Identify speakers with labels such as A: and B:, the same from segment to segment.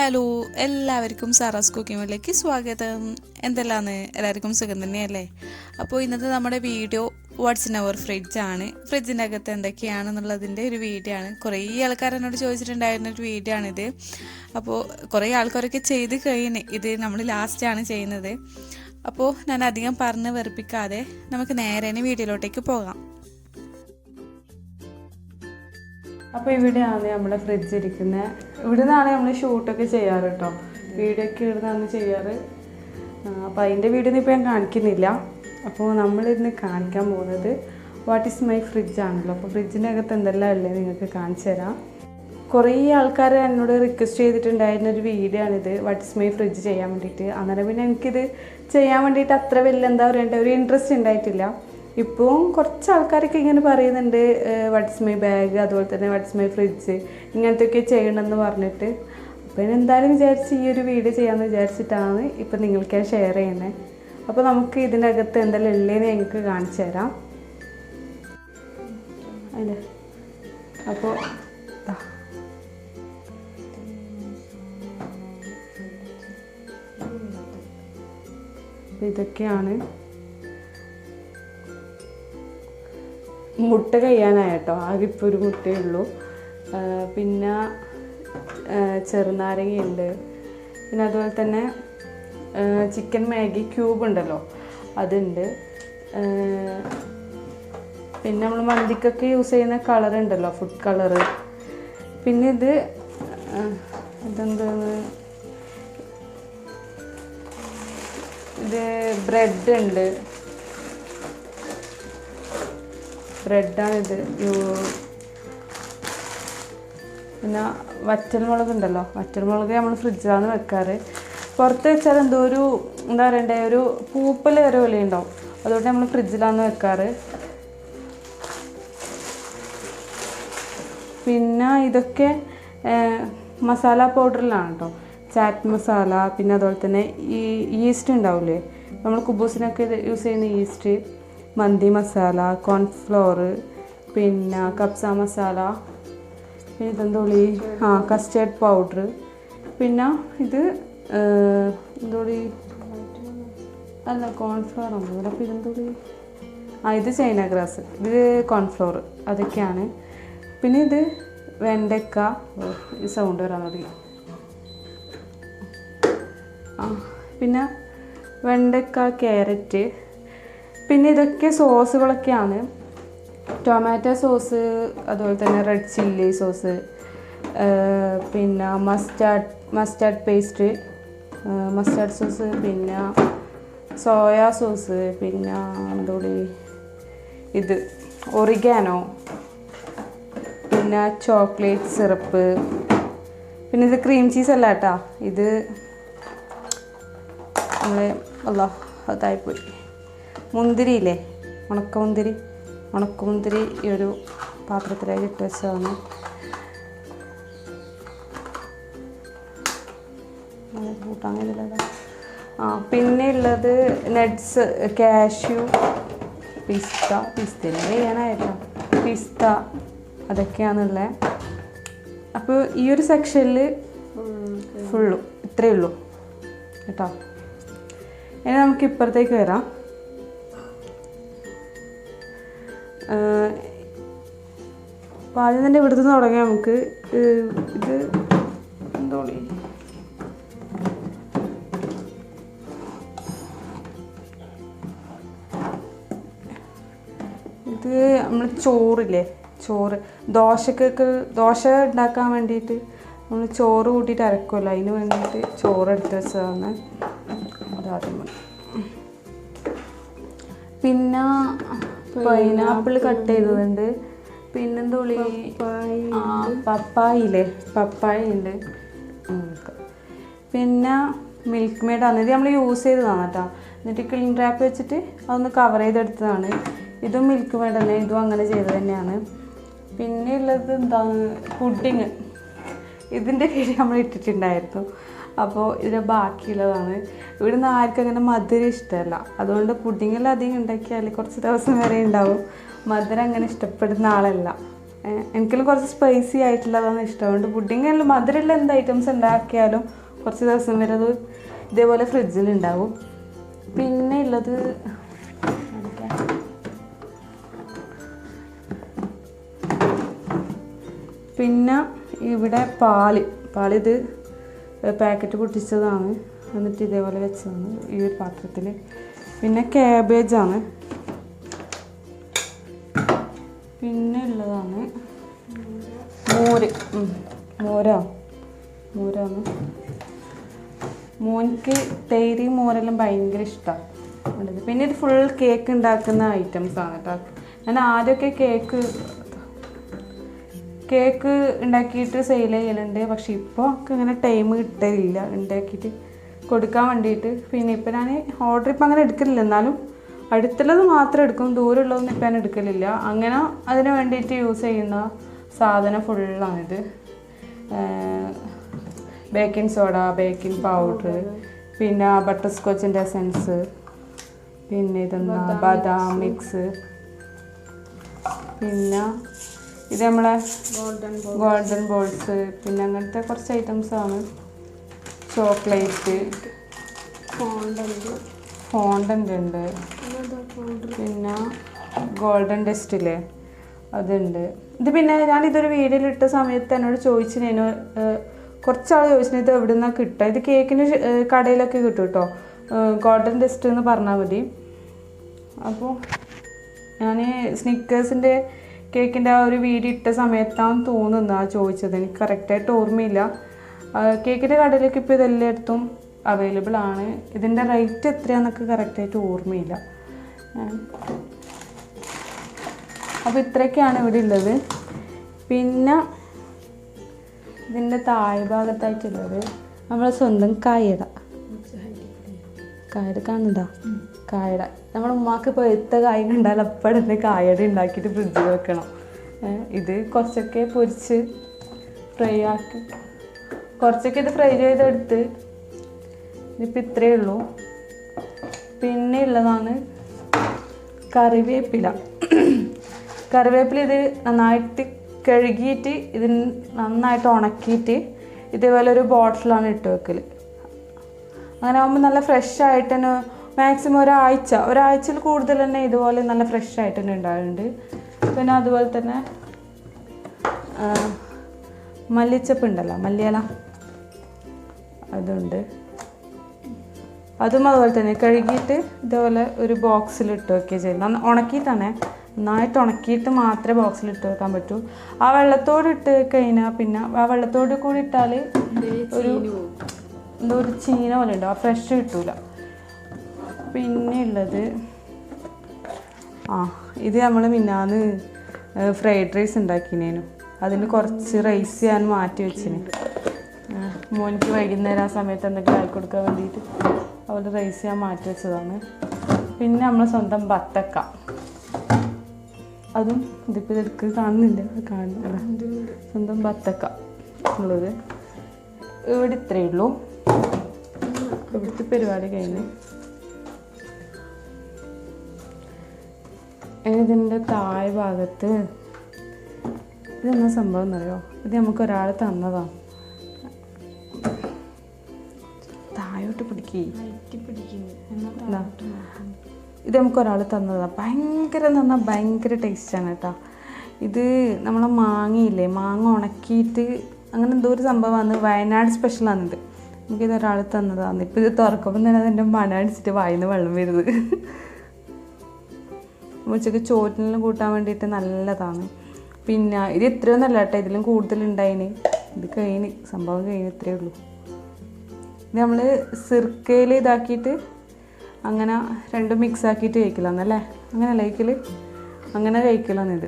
A: Hello, എല്ലാവർക്കും Sara's കുക്കിങ്ങിലേക്ക് സ്വാഗതം. എന്തെല്ലാന്ന് എല്ലാവർക്കും സുഖം തന്നെയല്ലേ? അപ്പോൾ ഇന്നത്തെ നമ്മുടെ വീഡിയോ വാട്ട്സ് ഇൻ അവർ ഫ്രിഡ്ജാണ്. ഫ്രിഡ്ജിൻ്റെ അകത്ത് എന്തൊക്കെയാണെന്നുള്ളതിൻ്റെ ഒരു വീഡിയോ ആണ്. കുറേ ആൾക്കാർ എന്നോട് ചോദിച്ചിട്ടുണ്ടായിരുന്നൊരു വീഡിയോ ആണിത്. അപ്പോൾ കുറേ ആൾക്കാരൊക്കെ ചെയ്ത് കഴിഞ്ഞ് ഇത് നമ്മൾ ലാസ്റ്റാണ് ചെയ്യുന്നത്. അപ്പോൾ ഞാൻ അധികം പറഞ്ഞ് വെറുപ്പിക്കാതെ നമുക്ക് നേരെ വീഡിയോയിലോട്ടേക്ക് പോകാം.
B: അപ്പോൾ ഇവിടെയാണ് നമ്മുടെ ഫ്രിഡ്ജ് ഇരിക്കുന്നത്. ഇവിടെ നിന്നാണ് നമ്മൾ ഷൂട്ടൊക്കെ ചെയ്യാറ് കേട്ടോ. വീഡിയോ ഒക്കെ ഇവിടെ നിന്നാണ് ചെയ്യാറ്. അപ്പോൾ അതിൻ്റെ വീഡിയോ ഒന്നും ഇപ്പോൾ ഞാൻ കാണിക്കുന്നില്ല. അപ്പോൾ നമ്മളിന്ന് കാണിക്കാൻ പോകുന്നത് വാട്ട് ഈസ് മൈ ഫ്രിഡ്ജ് ആണല്ലോ. അപ്പോൾ ഫ്രിഡ്ജിൻ്റെ അകത്ത് എന്തെല്ലാം ഉള്ളത് നിങ്ങൾക്ക് കാണിച്ചു തരാം. കുറേ ആൾക്കാർ എന്നോട് റിക്വസ്റ്റ് ചെയ്തിട്ടുണ്ടായിരുന്നൊരു വീഡിയോ ആണിത്, വാട്ട് ഈസ് മൈ ഫ്രിഡ്ജ് ചെയ്യാൻ വേണ്ടിയിട്ട്. അന്നേരം പിന്നെ എനിക്കിത് ചെയ്യാൻ വേണ്ടിയിട്ട് അത്ര വലിയ എന്താ പറയണ്ടേ ഒരു ഇൻട്രസ്റ്റ് ഉണ്ടായിട്ടില്ല. ഇപ്പോൾ കുറച്ച് ആൾക്കാരൊക്കെ ഇങ്ങനെ പറയുന്നുണ്ട് വാട്ട്സ് മൈ ബാഗ്, അതുപോലെ തന്നെ വാട്ട്സ് മൈ ഫ്രിഡ്ജ്, ഇങ്ങനത്തെയൊക്കെ ചെയ്യണമെന്ന് പറഞ്ഞിട്ട്. അപ്പോൾ ഞാൻ എന്തായാലും വിചാരിച്ച് ഈ ഒരു വീഡിയോ ചെയ്യാമെന്ന് വിചാരിച്ചിട്ടാണ് ഇപ്പം നിങ്ങൾക്ക് ഞാൻ ഷെയർ ചെയ്യുന്നത്. അപ്പോൾ നമുക്ക് ഇതിനകത്ത് എന്തെല്ലാം ഉള്ളതെന്ന് ഞങ്ങൾക്ക് കാണിച്ചു തരാം. അല്ലേ, അപ്പോൾ ഇതൊക്കെയാണ്. മുട്ട കഴിയാനായിട്ടോ, ആകെ ഇപ്പോൾ ഒരു മുട്ടയേ ഉള്ളൂ. പിന്നെ ചെറുനാരങ്ങയുണ്ട്. പിന്നെ അതുപോലെ തന്നെ ചിക്കൻ മാഗി ക്യൂബ് ഉണ്ടല്ലോ, അതുണ്ട്. പിന്നെ നമ്മൾ മന്തിക്കൊക്കെ യൂസ് ചെയ്യുന്ന കളറുണ്ടല്ലോ, ഫുഡ് കളറ്. പിന്നെ ഇതെന്താണ്, ഇത് ബ്രെഡ് ഉണ്ട്. ബ്രെഡാണിത്. പിന്നെ വറ്റൽമുളക് ഉണ്ടല്ലോ, വറ്റൽമുളക് നമ്മൾ ഫ്രിഡ്ജിലാണ് വെക്കാറ്. പുറത്ത് വെച്ചാൽ എന്തോ ഒരു എന്താ പറയണ്ടേ, ഒരു പൂപ്പൽ വരെ പോലെ ഉണ്ടാവും. അതുകൊണ്ട് നമ്മൾ ഫ്രിഡ്ജിലാണ് വെക്കാറ്. പിന്നെ ഇതൊക്കെ മസാല പൗഡറിലാണ് കേട്ടോ, ചാറ്റ് മസാല. പിന്നെ അതുപോലെ തന്നെ ഈ ഈസ്റ്റ് ഉണ്ടാവില്ലേ, നമ്മൾ കുബൂസിനൊക്കെ യൂസ് ചെയ്യുന്ന ഈസ്റ്റ്, മന്തി മസാല, കോൺഫ്ലോർ, പിന്നെ കപ്സ മസാല, പിന്നെ ഇതെന്തോളി കസ്റ്റേർഡ് പൗഡർ. പിന്നെ ഇത് എന്തോളി അല്ല കോൺഫ്ലോർ ആണ്. അപ്പോൾ ഇതെന്തോളി ഇത് ചൈന ഗ്രാസ്, ഇത് കോൺഫ്ലോർ, അതൊക്കെയാണ്. പിന്നെ ഇത് വെണ്ടക്ക, ഈ സൗണ്ട് വരാൻ തുടങ്ങി. പിന്നെ വെണ്ടക്ക, ക്യാരറ്റ്. പിന്നെ ഇതൊക്കെ സോസുകളൊക്കെയാണ്. ടൊമാറ്റോ സോസ്, അതുപോലെ തന്നെ റെഡ് ചില്ലി സോസ്, പിന്നെ മസ്റ്റാർഡ് പേസ്റ്റ്, മസ്റ്റാർഡ് സോസ്, പിന്നെ സോയാ സോസ്, പിന്നെ എന്തോടി ഇത് ഒറിഗാനോ, പിന്നെ ചോക്ലേറ്റ് സിറപ്പ്. പിന്നെ ഇത് ക്രീം ചീസ് അല്ല കേട്ടോ, ഇത് നമ്മൾ അതായിപ്പോയി മുന്തിരിയില്ലേ, ഉണക്കമുന്തിരി ഈ ഒരു പാത്രത്തിലേക്ക് ഇട്ട് വെച്ചതാണ്. പിന്നെ ഉള്ളത് നട്ട്സ്, കാഷ്യൂ, പിസ്ത ചെയ്യാനായിട്ടോ, പിസ്ത, അതൊക്കെയാണുള്ളത്. അപ്പോൾ ഈ ഒരു സെക്ഷനിൽ ഫുള്ളും ഇത്രയേ ഉള്ളൂ കേട്ടോ. ഇനി നമുക്ക് ഇപ്പുറത്തേക്ക് വരാം. അപ്പോൾ ആദ്യം തന്നെ ഇവിടുന്ന് തുടങ്ങിയാൽ നമുക്ക് ഇത് എന്തോളി ഇത് നമ്മൾ ചോറില്ലേ, ദോശ ഉണ്ടാക്കാൻ വേണ്ടിയിട്ട് നമ്മൾ ചോറ് കൂട്ടിയിട്ട് അരക്കുമല്ലോ, അതിന് വേണ്ടിയിട്ട് ചോറ് എടുത്ത് വെച്ചതാണ്. അതാദ്യം പിന്നെ പൈനാപ്പിൾ കട്ട് ചെയ്തതുണ്ട്. പിന്നെന്തോളി പപ്പായ ഉണ്ട്. പിന്നെ മിൽക്ക് മെയ്ഡാണ്, ഇത് നമ്മൾ യൂസ് ചെയ്തതാണ് കേട്ടോ. എന്നിട്ട് ക്ലീൻ റാപ്പ് വെച്ചിട്ട് അതൊന്ന് കവർ ചെയ്തെടുത്തതാണ്. ഇതും മിൽക്ക് മെയ്ഡ് തന്നെ, ഇതും അങ്ങനെ ചെയ്തത് തന്നെയാണ്. പിന്നെ ഉള്ളത് എന്താണ്, പുഡിങ്. ഇതിൻ്റെ വീഡിയോ നമ്മൾ ഇട്ടിട്ടുണ്ടായിരുന്നു. അപ്പോൾ ഇതിന് ബാക്കിയുള്ളതാണ്. ഇവിടുന്ന് ആർക്കും അങ്ങനെ മധുരം ഇഷ്ടമല്ല, അതുകൊണ്ട് പുഡിങ്ങെല്ലാം അധികം ഉണ്ടാക്കിയാൽ കുറച്ച് ദിവസം വരെ ഉണ്ടാവും. മധുരം അങ്ങനെ ഇഷ്ടപ്പെടുന്ന ആളല്ല. എനിക്കെല്ലാം കുറച്ച് സ്പൈസി ആയിട്ടുള്ളതാണ് ഇഷ്ടം. അതുകൊണ്ട് പുഡിങ്ങെല്ലാം മധുരമുള്ള എന്ത് ഐറ്റംസ് ഉണ്ടാക്കിയാലും കുറച്ച് ദിവസം വരെ അത് ഇതേപോലെ ഫ്രിഡ്ജിലുണ്ടാവും. പിന്നെ ഉള്ളത് പിന്നെ ഇവിടെ പാലിത് പാക്കറ്റ് പൊട്ടിച്ചതാണ്, എന്നിട്ട് ഇതേപോലെ വെച്ചതാണ് ഈ ഒരു പാത്രത്തിൽ. പിന്നെ ക്യാബേജാണ്. പിന്നെ ഉള്ളതാണ് മോരാണ്. മോനിക്ക് തൈര് മോരെല്ലാം ഭയങ്കര ഇഷ്ടമാണ്. പിന്നെ ഇത് ഫുൾ കേക്ക് ഉണ്ടാക്കുന്ന ഐറ്റംസാണ് കേട്ടോ. ഞാൻ ആദ്യമൊക്കെ കേക്ക് ഉണ്ടാക്കിയിട്ട് സെയിൽ ചെയ്യലുണ്ട്. പക്ഷെ ഇപ്പോൾ ഒക്കെ ഇങ്ങനെ ടൈം കിട്ടലില്ല ഉണ്ടാക്കിയിട്ട് കൊടുക്കാൻ വേണ്ടിയിട്ട്. പിന്നെ ഇപ്പം ഞാൻ ഓർഡർ ഇപ്പം അങ്ങനെ എടുക്കലില്ല, എന്നാലും അടുത്തുള്ളത് മാത്രം എടുക്കും, ദൂരമുള്ളതൊന്നും ഇപ്പം ഞാൻ എടുക്കലില്ല. അങ്ങനെ അതിന് വേണ്ടിയിട്ട് യൂസ് ചെയ്യുന്ന സാധനം ഫുള്ളാണിത്. ബേക്കിംഗ് സോഡ, ബേക്കിംഗ് പൗഡർ, പിന്നെ ബട്ടർ സ്കോച്ചിൻ്റെ എസൻസ്, പിന്നെ ഇതെന്താ ബദാം മിക്സ്, പിന്നെ ഇത് നമ്മളെ ഗോൾഡൻ ബോൾസ്, പിന്നെ അങ്ങനത്തെ കുറച്ച് ഐറ്റംസാണ്. ചോക്ലേറ്റ്, ഫോണ്ടൻ്റ് ഉണ്ട്, പിന്നെ ഗോൾഡൻ ഡസ്റ്റില്ലേ അതുണ്ട്. ഇത് പിന്നെ ഞാനിതൊരു വീഡിയോയിലിട്ട സമയത്ത് എന്നോട് ചോദിച്ചിനു, കുറച്ചാൾ ചോദിച്ചിന് ഇത് എവിടെ നിന്നാണ് കിട്ടുക. ഇത് കേക്കിന് കടയിലൊക്കെ കിട്ടും കേട്ടോ, ഗോൾഡൻ ഡസ്റ്റ് എന്ന് പറഞ്ഞാൽ മതി. അപ്പോൾ ഞാൻ സ്നിക്കേഴ്സിൻ്റെ കേക്കിൻ്റെ ആ ഒരു വീഡിയോ ഇട്ട സമയത്താണ് തോന്നുന്നത് ചോദിച്ചത്, എനിക്ക് കറക്റ്റായിട്ട് ഓർമ്മയില്ല. കേക്കിൻ്റെ കടയിലേക്ക് ഇപ്പോൾ ഇതെല്ലായിടത്തും അവൈലബിൾ ആണ്. ഇതിൻ്റെ റേറ്റ് എത്രയാണെന്നൊക്കെ കറക്റ്റായിട്ട് ഓർമ്മയില്ല. അപ്പോൾ ഇത്രയൊക്കെയാണ് ഇവിടെ ഉള്ളത്. പിന്നെ ഇതിൻ്റെ താഴെ ഭാഗത്തായിട്ടുള്ളത് നമ്മളെ സ്വന്തം കായട കാണുന്നതാ. കായട നമ്മുടെ ഉമ്മാക്ക് ഇപ്പോൾ എത്ത കായ കണ്ടാൽ അപ്പോഴെ തന്നെ കായട ഉണ്ടാക്കിയിട്ട് ഫ്രിഡ്ജിൽ വെക്കണം. ഇത് കുറച്ചൊക്കെ പൊരിച്ച് ഫ്രൈ ആക്കി, കുറച്ചൊക്കെ ഇത് ഫ്രൈ ചെയ്തെടുത്ത് ഇനിയിപ്പോൾ ഇത്രയേ ഉള്ളൂ. പിന്നെ ഉള്ളതാണ് കറിവേപ്പില. ഇത് നന്നായിട്ട് കഴുകിയിട്ട് ഇതിന് നന്നായിട്ട് ഉണക്കിയിട്ട് ഇതേപോലെ ഒരു ബോട്ടിലാണ് ഇട്ട് വെക്കൽ. അങ്ങനെ ആകുമ്പോൾ നല്ല ഫ്രഷ് ആയിട്ട് തന്നെ മാക്സിമം ഒരാഴ്ചയിൽ കൂടുതൽ തന്നെ ഇതുപോലെ നല്ല ഫ്രഷ് ആയിട്ട് തന്നെ ഉണ്ടാകുന്നുണ്ട്. പിന്നെ അതുപോലെ തന്നെ മല്ലിച്ചപ്പ് ഉണ്ടല്ലോ, മല്ലിയില, അതുണ്ട്. അതും അതുപോലെ തന്നെ കഴുകിയിട്ട് ഇതുപോലെ ഒരു ബോക്സിൽ ഇട്ട് വെക്കുക ചെയ്യും. ഉണക്കിയിട്ടാണ്, നന്നായിട്ട് ഉണക്കിയിട്ട് മാത്രമേ ബോക്സിൽ ഇട്ട് വെക്കാൻ പറ്റൂ. ആ വെള്ളത്തോട് ഇട്ട് കഴിഞ്ഞാൽ പിന്നെ ആ വെള്ളത്തോട് കൂടി ഇട്ടാൽ എന്തോ ഒരു ചീന പോലെ ഉണ്ടാവും, ആ ഫ്രഷ് കിട്ടൂല. പിന്നെ ഉള്ളത് ഇത് നമ്മൾ മിന്നാന്ന് ഫ്രൈഡ് റൈസ് ഉണ്ടാക്കിനേനു, അതിന് കുറച്ച് റൈസ് ഞാൻ മാറ്റി വെച്ചിന്. മോനിക്ക് വൈകുന്നേരം ആ സമയത്ത് എന്തെങ്കിലും ആക്കി കൊടുക്കാൻ വേണ്ടിയിട്ട് അതുപോലെ റൈസ് ഞാൻ മാറ്റി വെച്ചതാണ്. പിന്നെ നമ്മൾ സ്വന്തം ബത്തക്ക, അതും ഇതിപ്പോൾ ഇതെടുക്ക് കാണുന്നില്ല, സ്വന്തം ബത്തക്ക ഉള്ളത്. ഇവിടെ ഇത്രയേ ഉള്ളൂ. ഇവിടുത്തെ പരിപാടി കഴിഞ്ഞ് ഇതിൻ്റെ താഴെ ഭാഗത്ത് ഇതെന്നാ സംഭവം എന്നറിയോ, ഇത് നമുക്കൊരാൾ തന്നതാണ്. താഴോട്ട് ഇത് നമുക്കൊരാൾ തന്നതാണ്. ഭയങ്കര ടേസ്റ്റാണ് കേട്ടോ. ഇത് നമ്മളെ മാങ്ങയില്ലേ, മാങ്ങ ഉണക്കിയിട്ട് അങ്ങനെ എന്തോ ഒരു സംഭവമാണ്, വയനാട് സ്പെഷ്യലാണിത്. നമുക്കിതൊരാൾ തന്നതാണ്. ഇപ്പോൾ ഇത് തുറക്കുമ്പോൾ തന്നെ അതിൻ്റെ മണം അടിച്ചിട്ട് വായിന്ന് വെള്ളം വരുന്നത്. ഉച്ചയ്ക്ക് ചോറ്റിനെല്ലാം കൂട്ടാൻ വേണ്ടിയിട്ട് നല്ലതാണ്. പിന്നെ ഇത് ഇത്രയൊന്നല്ല കേട്ടോ, ഇതിലും കൂടുതലുണ്ടായിന്. ഇത് സംഭവം കഴിഞ്ഞ് ഇത്രയേ ഉള്ളൂ. ഇത് നമ്മൾ സിർക്കയിൽ ഇതാക്കിയിട്ട് അങ്ങനെ രണ്ടും മിക്സ് ആക്കിയിട്ട് കഴിക്കലാന്നല്ലേ, അങ്ങനെയല്ല കഴിക്കൽ, അങ്ങനെ കഴിക്കലാന്നിത്.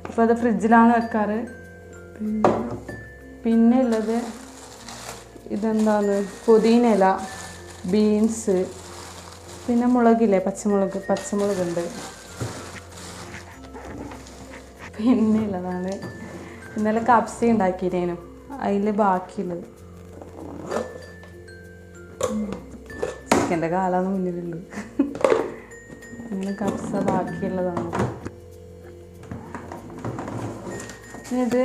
B: അപ്പോൾ അത് ഫ്രിഡ്ജിലാണ് വെക്കാറ്. പിന്നെ ഉള്ളത് ഇതെന്താണ്, പുതിനയില, ബീൻസ്, പിന്നെ മുളകില്ലേ, പച്ചമുളകുണ്ട്. പിന്നെ ഉള്ളതാണ് ഇന്നലെ കപ്സി ഉണ്ടാക്കിയതിനു, അതിൽ ബാക്കിയുള്ളത് ചിക്കൻ്റെ കാലാണ് മുന്നിലുള്ളത്. അങ്ങനെ കപ്സ ബാക്കിയുള്ളതാണ്. ഇത്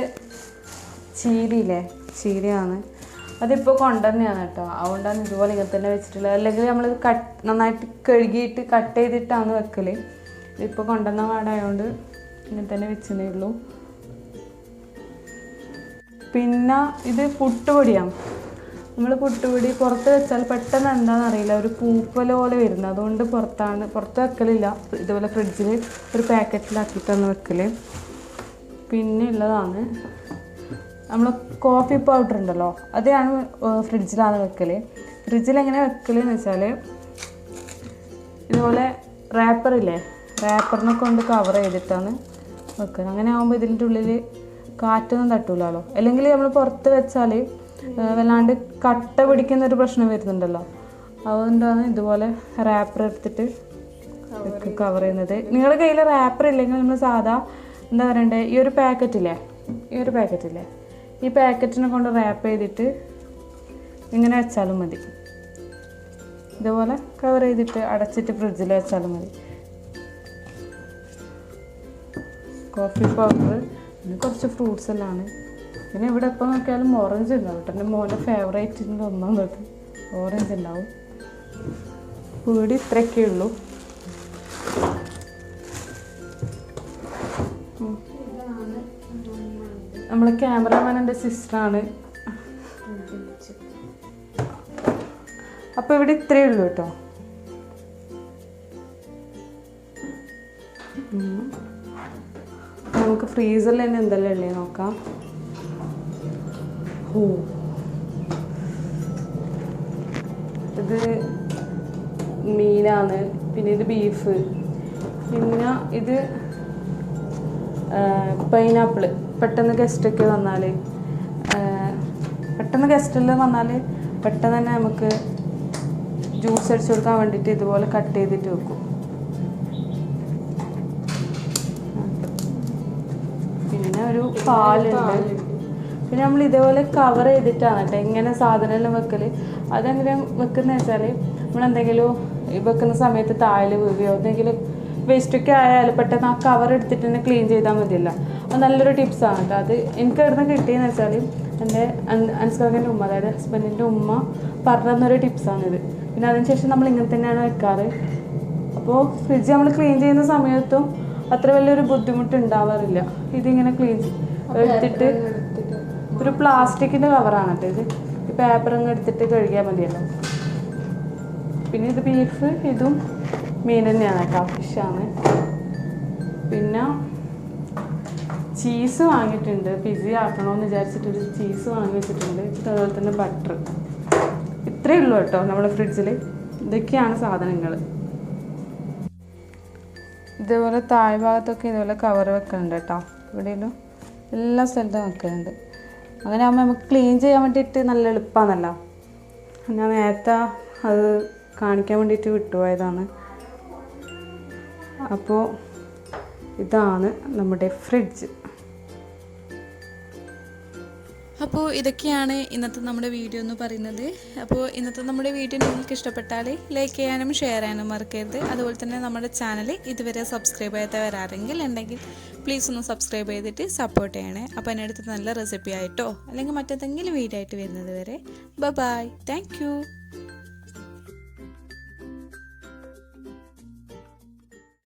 B: ചീരയില്ലേ, ചീരയാണ്. അതിപ്പോൾ കൊണ്ടുതന്നെയാണ് കേട്ടോ, അതുകൊണ്ടാണ് ഇതുപോലെ ഇങ്ങനെ തന്നെ വെച്ചിട്ടുള്ളത്. അല്ലെങ്കിൽ നമ്മൾ നന്നായിട്ട് കഴുകിയിട്ട് കട്ട് ചെയ്തിട്ടാണ് വെക്കൽ. ഇതിപ്പോൾ കൊണ്ടുവന്ന പാടായതുകൊണ്ട് ഇങ്ങനെ തന്നെ വെച്ചതേ ഉള്ളൂ. പിന്നെ ഇത് പുട്ടുപൊടിയാണ്. നമ്മൾ പുട്ടുപൊടി പുറത്ത് വെച്ചാൽ പെട്ടെന്ന് എന്താണെന്ന് അറിയില്ല, ഒരു പൂപ്പല പോലെ വരുന്നത്. അതുകൊണ്ട് പുറത്ത് വെക്കലില്ല. ഇതുപോലെ ഫ്രിഡ്ജിൽ ഒരു പാക്കറ്റിലാക്കിയിട്ടാണ് വെക്കൽ. പിന്നെ ഉള്ളതാണ് നമ്മൾ കോഫി പൗഡർ ഉണ്ടല്ലോ, അതാണ് ഫ്രിഡ്ജിലാണ് വെക്കൽ. ഫ്രിഡ്ജിൽ എങ്ങനെ വെക്കലെന്ന് വെച്ചാൽ ഇതുപോലെ റാപ്പറില്ലേ, റാപ്പറിനെ കൊണ്ട് കവർ ചെയ്തിട്ടാണ് വെക്കുന്നത്. അങ്ങനെ ആകുമ്പോൾ ഇതിൻ്റെ ഉള്ളിൽ കാറ്റൊന്നും തട്ടൂലല്ലോ. അല്ലെങ്കിൽ നമ്മൾ പുറത്ത് വെച്ചാൽ വല്ലാണ്ട് കട്ട പിടിക്കുന്നൊരു പ്രശ്നം വരുന്നുണ്ടല്ലോ. അതുകൊണ്ടാണ് ഇതുപോലെ റാപ്പർ എടുത്തിട്ട് കവർ ചെയ്യുന്നത്. നിങ്ങളുടെ കയ്യിൽ റാപ്പർ ഇല്ലെങ്കിൽ നമ്മൾ സാധാ എന്താ പറയണ്ടേ, ഈ ഒരു പാക്കറ്റില്ലേ, ഈ പാക്കറ്റിനെ കൊണ്ട് റാപ്പ് ചെയ്തിട്ട് ഇങ്ങനെ വെച്ചാലും മതി. ഇതുപോലെ കവർ ചെയ്തിട്ട് അടച്ചിട്ട് ഫ്രിഡ്ജിൽ വെച്ചാലും മതി. കോഫി പൗഡർ, പിന്നെ കുറച്ച് ഫ്രൂട്ട്സ് എല്ലാം ആണ്. പിന്നെ ഇവിടെ എപ്പോൾ നോക്കിയാലും ഓറഞ്ച് ഉണ്ടാവും കേട്ടോ. എൻ്റെ മോൻ്റെ ഫേവറേറ്റിൻ്റെ ഒന്നാം തൊട്ട് ഓറഞ്ച് ഉണ്ടാവും. വീട് ഇത്രയൊക്കെ ഉള്ളൂ. നമ്മളെ ക്യാമറമാൻ എൻ്റെ സിസ്റ്ററാണ്. അപ്പോൾ ഇവിടെ ഇത്രയേ ഉള്ളൂ കേട്ടോ. നമുക്ക് ഫ്രീസറിൽ തന്നെ എന്തെല്ലാം ഉള്ളേ നോക്കാം. ഇത് മീനാണ്, പിന്നെ ഇത് ബീഫ്, പിന്നെ ഇത് പൈനാപ്പിൾ. പെട്ടെന്ന് ഗസ്റ്റെല്ലാം വന്നാൽ പെട്ടെന്ന് തന്നെ നമുക്ക് ജ്യൂസ് അടിച്ചു കൊടുക്കാൻ വേണ്ടിയിട്ട് ഇതുപോലെ കട്ട് ചെയ്തിട്ട് വെക്കും. പിന്നെ ഒരു പാലുണ്ട്. പിന്നെ നമ്മൾ ഇതേപോലെ കവർ ചെയ്തിട്ടാണ് കേട്ടോ ഇങ്ങനെ സാധനമെല്ലാം വെക്കൽ. അതെങ്ങനെ വെക്കുന്നത് വെച്ചാൽ നമ്മളെന്തെങ്കിലും വെക്കുന്ന സമയത്ത് താഴെ വീഴുകയോ എന്തെങ്കിലും വേസ്റ്റൊക്കെ ആയാലും പെട്ടെന്ന് ആ കവർ എടുത്തിട്ട് തന്നെ ക്ലീൻ ചെയ്താൽ മതിയല്ലോ. അത് നല്ലൊരു ടിപ്സാണ് കേട്ടോ. അത് എനിക്ക് എവിടുന്ന് കിട്ടിയെന്ന് വെച്ചാൽ എൻ്റെ അൻസ്കാറിൻ്റെ ഉമ്മ, അതായത് ഹസ്ബൻഡിൻ്റെ ഉമ്മ പറഞ്ഞു തന്നൊരു ടിപ്സാണിത്. പിന്നെ അതിനുശേഷം നമ്മൾ ഇങ്ങനെ തന്നെയാണ് വെക്കാറ്. അപ്പോൾ ഫ്രിഡ്ജ് നമ്മൾ ക്ലീൻ ചെയ്യുന്ന സമയത്തും അത്ര വലിയൊരു ബുദ്ധിമുട്ട് ഉണ്ടാവാറില്ല. ഇതിങ്ങനെ ക്ലീൻ എടുത്തിട്ട് ഒരു പ്ലാസ്റ്റിക്കിൻ്റെ കവറാണ് കേട്ടോ ഇത്. ഈ പേപ്പർ അങ്ങ് എടുത്തിട്ട് കഴുകിയാൽ മതിയല്ലോ. പിന്നെ ഇത് ബീഫ്, ഇതും മീൻ തന്നെയാണ് കേട്ടോ, ഫിഷാണ്. പിന്നെ ചീസ് വാങ്ങിയിട്ടുണ്ട്, പിസ ആക്കണമെന്ന് വിചാരിച്ചിട്ടൊരു ചീസ് വാങ്ങി വെച്ചിട്ടുണ്ട്. അതുപോലെ തന്നെ ബട്ടർ. ഇത്രയേ ഉള്ളൂ കേട്ടോ നമ്മുടെ ഫ്രിഡ്ജിൽ. ഇതൊക്കെയാണ് സാധനങ്ങൾ. ഇതേപോലെ താഴ്ഭാഗത്തൊക്കെ ഇതുപോലെ കവർ വെക്കുന്നുണ്ട് കേട്ടോ. ഇവിടെയെല്ലാം എല്ലാ സ്ഥലത്തും വെക്കുന്നുണ്ട്. അങ്ങനെ ആകുമ്പോൾ നമുക്ക് ക്ലീൻ ചെയ്യാൻ വേണ്ടിയിട്ട് നല്ല എളുപ്പമാണല്ലോ. ഞാൻ നേരത്തെ അത് കാണിക്കാൻ വേണ്ടിയിട്ട് വിട്ടുപോയതാണ്. അപ്പോൾ ഇതാണ് നമ്മുടെ ഫ്രിഡ്ജ്.
A: അപ്പോൾ ഇതൊക്കെയാണ് ഇന്നത്തെ നമ്മുടെ വീഡിയോ എന്ന് പറയുന്നത്. അപ്പോൾ ഇന്നത്തെ നമ്മുടെ വീഡിയോ നിങ്ങൾക്ക് ഇഷ്ടപ്പെട്ടാൽ ലൈക്ക് ചെയ്യാനും ഷെയർ ചെയ്യാനും മറക്കരുത്. അതുപോലെ തന്നെ നമ്മുടെ ചാനൽ ഇതുവരെ സബ്സ്ക്രൈബ് ചെയ്യാത്തവരാരെങ്കിൽ ഉണ്ടെങ്കിൽ പ്ലീസ് ഒന്ന് സബ്സ്ക്രൈബ് ചെയ്തിട്ട് സപ്പോർട്ട് ചെയ്യണേ. അപ്പോൾ എൻ്റെ അടുത്ത് നല്ല റെസിപ്പി ആയിട്ടോ അല്ലെങ്കിൽ മറ്റേതെങ്കിലും വീഡിയോ ആയിട്ട് വരുന്നത് വരെ ബൈ. Thank you.